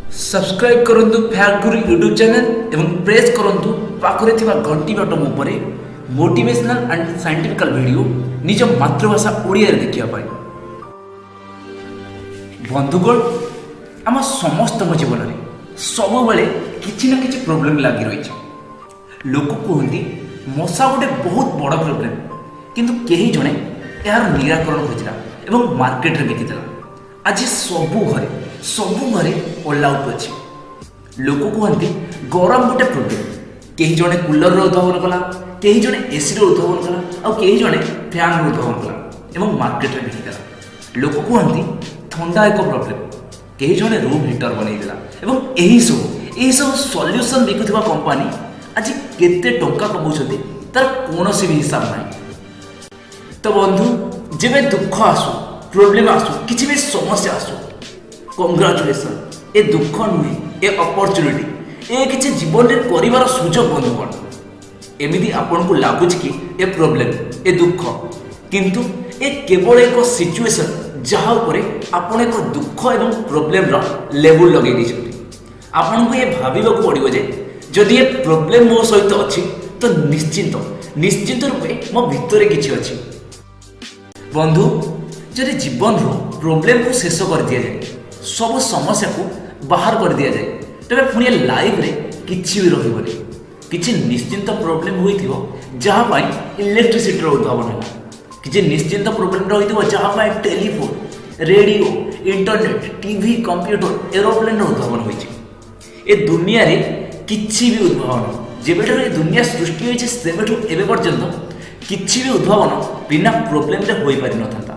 Subscribe करंतु fact गुरु YouTube channel एवं press करंतु पाखरे थिबा घंटी बटन उपरे मोटिवेशनल एंड साइंटिफिकल वीडियो निज मातृभाषा ओडिया रे देखिया पाई। बंधुगण आम समस्त जीवन में सब बेले किछि ना किछि प्रॉब्लम लागी रही। लोक कहते मशा गोटे बहुत बड़ प्रॉब्लम किंतु कहीं जड़े यार निराकरण खोजला एवं मार्केट रे बिकिदेला। आज सबू घरे ऑल आउट अच्छे। लोक कहते गरम गोटे प्रॉब्लम, कहीं जड़े कूलर उद्भावन कला, कहीं जड़े एसी उद्भावन कला, और कहीं जड़े फैन उद्भावन कला एवं मार्केट रे बिकिदेला। लोक कहते थंडा एक प्रॉब्लम, कहीं जड़े रूम हीटर बनईदेला एवं यही सब सॉल्यूशन बिकुवा कंपनी आज केते टंका कमाउछथि तार कोनोसी भी हिसाब नहीं। तो बंधु जेबे दुख आसु, प्रॉब्लम आसु, किछि भी समस्या आसु, कंग्रेचुलेसन, ए दुख नुहे, ए अपॉर्चुनिटी, ए किछि जीवन रे करिवार सुजोग बंधुगण। एमिति आपन को लागुच कि ए प्रॉब्लम, ए दुख, किंतु ए केवल एक सिचुएशन जहाँ उपरे आपण एक दुख एवं प्रॉब्लम रो लेवल लगे दिछथि। आपन को ये भाबिबा को पड़िबो जे जदि ये प्रॉब्लम मो सहित अछि तो निश्चिंत रूपे मो भितरे किछि अछि। बंधु जदि जीवन रो प्रॉब्लम को शेष कर दिया जाए, सब समस्या को बाहर कर दिया जाए, तबे पुणी लाइफ रे किछि भी रहिबोनी। किछि निश्चिंत प्रॉब्लम होइथिबो जहाँ पाई इलेक्ट्रिसिटी रो उद्भावन होला, किछि निश्चिंत प्रॉब्लम रहिथिबो जहाँ पाई telephone, radio, internet, TV, computer, aeroplane रो उद्भावन होइछि। ए दुनिया रे किछि भी उद्भावन जेबेठार ए दुनिया सृष्टि होइछि सेबेठु एबे पर्यंत किछि भी उद्भावन बिना प्रॉब्लम रे होई पारि नथांता।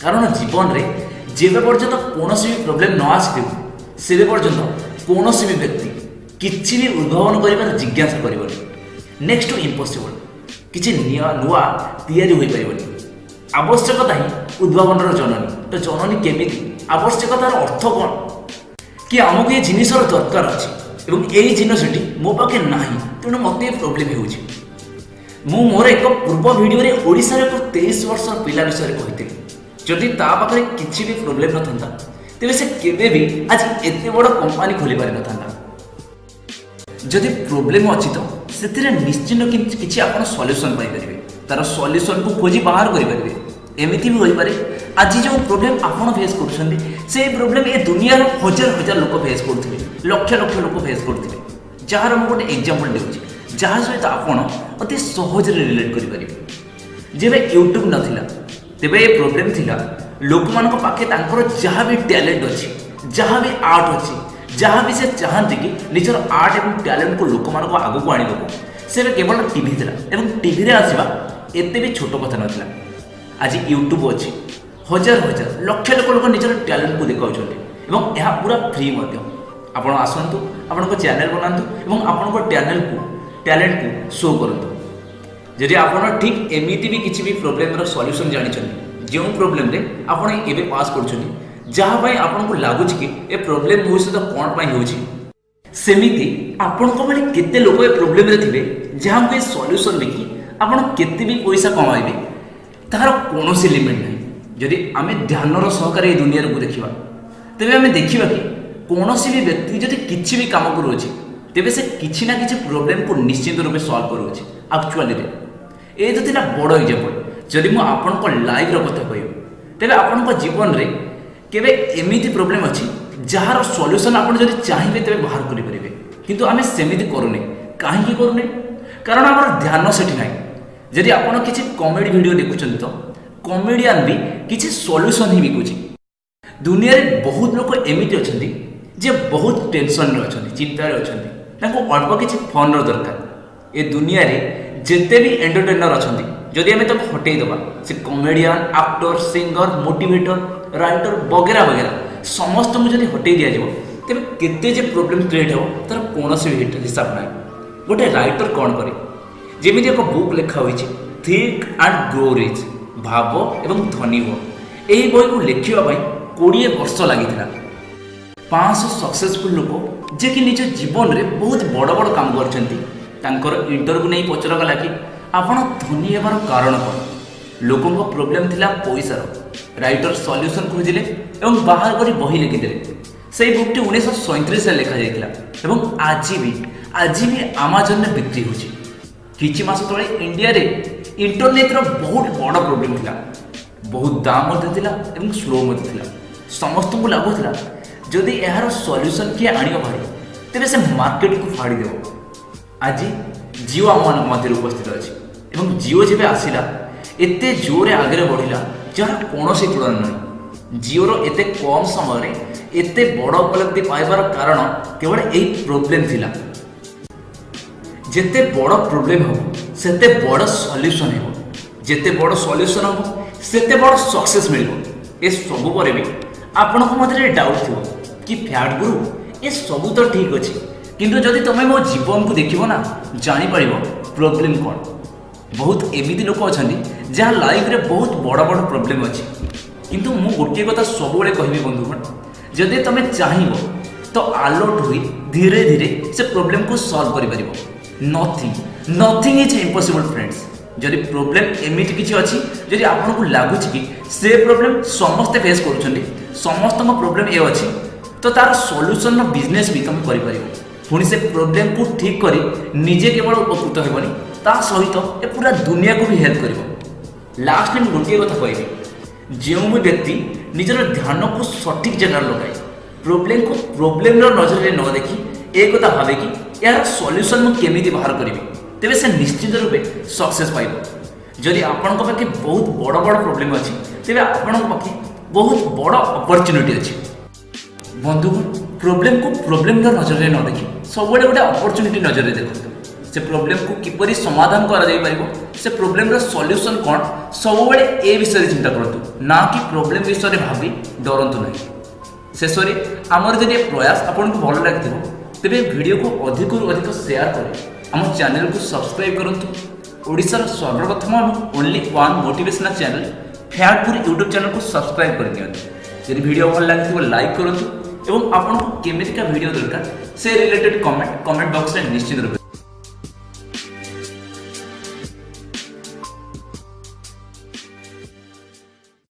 कारण जीवन रे जेबे पर्यंत कोनोसी भी प्रॉब्लम न आसिथिबो सेबे पर्यंत कोनोसी भी व्यक्ति किछि भी उद्भावन करिबार जिज्ञासा करिबोनी। नेक्स्ट टू इम्पॉसिबल किछि नुआ तैयारी होई पारिबोनी। आवश्यकता ही उद्भावनर जननी। तो जननी केमिति, आवश्यकतार अर्थ कोन कि आमको ये जिनिसर दरकार अछि एवं एई जिनिसटी मो पाखे नाही, तेणु मते प्रॉब्लम होउछि। मु मोर एक पूर्व वीडियो रे ओडिसा रे 23 वर्ष पिला विषय कहिथिली। जदि ता पाखे किछि भी प्रॉब्लम नथंता तेबे से केबे भी आज एते बड़ कंपनी खोली पारि नथंता। जदि प्रॉब्लम अछि तो सेतिरे निश्चित किछि आपण सॉल्यूशन पाइ परिबे, तार सॉल्यूशन को खोजी बाहर करि परिबे। एमिति भी होई पारे आज जो प्रॉब्लम आपण फेस करछन्ती से प्रॉब्लम ए दुनिया रो हजार लोक फेस करथिबे, लक्ष लोक फेस करथिबे। जहार मु गोटे एग्जांपल देउछि जहाँ सहित आपण अति सहज रिलेट करि परिबे। जेबे यूट्यूब नथिला तेबे ए प्रॉब्लम थिला लोक मान को पाखे तांकर जहाँ भी टैलेंट अछि, जहाँ भी आर्ट अछि, जहाँ भी से चाहती कि निजर आर्ट एवं टैलेंट को लोक मान को आगु को आनिबो, से केवल टीवी थिला एवं टीवी रे आसीबा एते भी छोट कथा नथिला। आज यूट्यूब अछि, हजार लक्ष लोक निजर टैलेंट को देखाउछन्ती एवं यह पूरा फ्री मध्य। आपण आसंतु, आपण को चैनल बनांतु एवं आपण को टैलेंट को शो करंतु। जदि आपण ठीक एमिति भी किछि भी प्रॉब्लम रो सॉल्यूशन जानिछन्ती, जे प्रॉब्लम रे आपण एबे पास करछन्ती, जहाँ पाई आपण को लागुछ कि ए प्रॉब्लम भविष्यत कोन पाई होछि, सेमिति आपण को भली केते लोक ए प्रॉब्लम रे थिबे जहाँ को ए सॉल्यूशन देखि आपण केते भी पैसा कमाइबे, तार कोनोसी लिमिट नहीं। जदि आमे ध्यानर सहकारे ए दुनिया को देखिबा तेबे आमे देखिबा कि कोनोसी भी व्यक्ति जदि किछि भी काम करूछि तेबे से किछि ना किछि प्रॉब्लम को निश्चित रूपे सॉल्व करूछि। एक्चुअली रे ए तो थिला बड़ एग्जांपल। जदि मु आपन को लाइफ रो कथा कहयो तेबे आपन को जीवन रे केबे एमिति प्रॉब्लम अछि जहार सॉल्यूशन आपन जदि चाहिबे तेबे बाहर करि परिबे, किंतु आमे सेमिति करूने। काहे कि करूने? कारण हमर ध्यान सेठी नाही। जदि आपन किछि कॉमेडी वीडियो देखुछन तो कॉमेडियन भी किछि सॉल्यूशन ही बिकुछि। दुनिया रे बहुत लोक एमिति अछंती जे बहुत टेंशन रे अछंती, चिंता रे अछंती, ताको अल्प किछि फन रो दरकार। ए दुनिया रे जेते भी एंटरटेनर अछंती जदि हमें तो हटेई दबा, से comedian, actor, singer, motivator, writer वगैरह समस्त को जदि हटेई दिया जाबो तेबे केते जे प्रॉब्लम क्रिएट हो तार कोनोसी हिसाब नाही। गोटे राइटर कोन करे, जेमिति एक बुक लेखा होइछि थिंक एंड ग्रो रिच, भाव एवं धनी हो। एही बही को लेखिबा पई 20 वर्ष लागिथिला। 500 सक्सेसफुल लोक जे कि निज जीवन रे बहुत बड़ काम करछन्ती, तांकर इंटरव्यू नहीं पचरा गला कि आपण धनी हेबार कारण कोन। लोकंको प्रॉब्लम थिला पैसार, राइटर सॉल्यूशन खोजिले एवं बाहर करी बही लिखिदेले। সেই বুকটি 1937 লেখা যাইଥିଲା এবং আজি भी Amazon रे बिक्री होची। किछि मास तळे इंडिया रे इंटरनेट रो बहुत बड़ प्रॉब्लम थिला, बहुत दाम मध्य थिला एवं स्लो मध्य थिला। समस्त को लागुथिला जदि एहार सॉल्यूशन किए आनियो भारी तेबे से मार्केट को फाड़ी देबो। আজি जियो आम मध्य उपस्थित अछि एवं जियो जेबे आसिला एते जोरे आगे बढ़िला जार कोनोसी तुलना नहीं। जियो रो एते कम समय रे एते बड़ उपलब्धि पाइबार कारण केवल यही प्रोब्लेम थिला। जेते बड़ प्रोब्लेम हो सेते बड़ सॉल्यूशन हो, जेते बड़ सॉल्यूशन हो सेते बड़ सक्सेस मिलिबो। ए सब परे भी आपन को मधे डाउट थियो कि फैट गुरु ए सब तो ठीक अछि किंतु जदि तमे मो जीवन को देखिबो ना जानि परिबो प्रॉब्लम कोन। बहुत एमिति लोक अछंती जहाँ लाइफ रे बहुत बड़ बड़ प्रॉब्लम अछि किंतु मु गोटे कथा सब बेले कहबी बंधुगण, जदि तमे चाहिबो तो अलर्ट हुई धीरे धीरे से प्रॉब्लम को सॉल्व करि परिबो। Nothing is impossible friends. जदि प्रॉब्लम एमिति किछि अछि जदि आपन को लागु कि से प्रॉब्लम समस्त फेस करूछन्ती, समस्त प्रॉब्लम ए अछि तो तार सॉल्यूशन नो बिजनेस भी तुम करि परिबो। पुणी से प्रॉब्लम को ठीक करी निजे केवल उपकृत हेबनी ता सहित ए पूरा दुनिया को भी हेल्प करिवो। लास्ट में गोटे कथा कहबी, जो व्यक्ति निजर ध्यान को सठिक जगह लगाए प्रॉब्लम को प्रॉब्लम नजर में न देखी एक कथा भावे कि यार सॉल्यूशन मु केमिति बाहर करिवि तेबे से निश्चित रूपे सक्सेस पाइबो। जदि आपन को पाखे बहुत बड़ बड़ प्रॉब्लम अछि तेबे आपन को पाखे बहुत बड़ अपॉर्चुनिटी अछि। बंधुगण प्रॉब्लम को प्रॉब्लम नजर में न देखी सब गोटे अपॉर्चुनिटी नजर में देखो। से प्रॉब्लम को किपरि समाधान करा जाई परिबो, से प्रॉब्लम रो सॉल्यूशन कोन सब बेले ए विषय चिंता करतु ना कि प्रॉब्लम विषय भाबी डरंतु नहीं। शेष में आमर जदि प्रयास आपन को भल लागिथिबो तेबे वीडियो को अधिक अधिक शेयर करें, आम चैनल को सब्सक्राइब करंतु। ओडिशार सर्वप्रथम only one motivational channel factful YouTube channel को सब्सक्राइब कर दियंतु। यदि वीडियो भल लागिथिबो लाइक करंतु एवं आपन को केमितिका वीडियो दरकार से रिलेटेड कमेंट बॉक्स में निश्चित रूप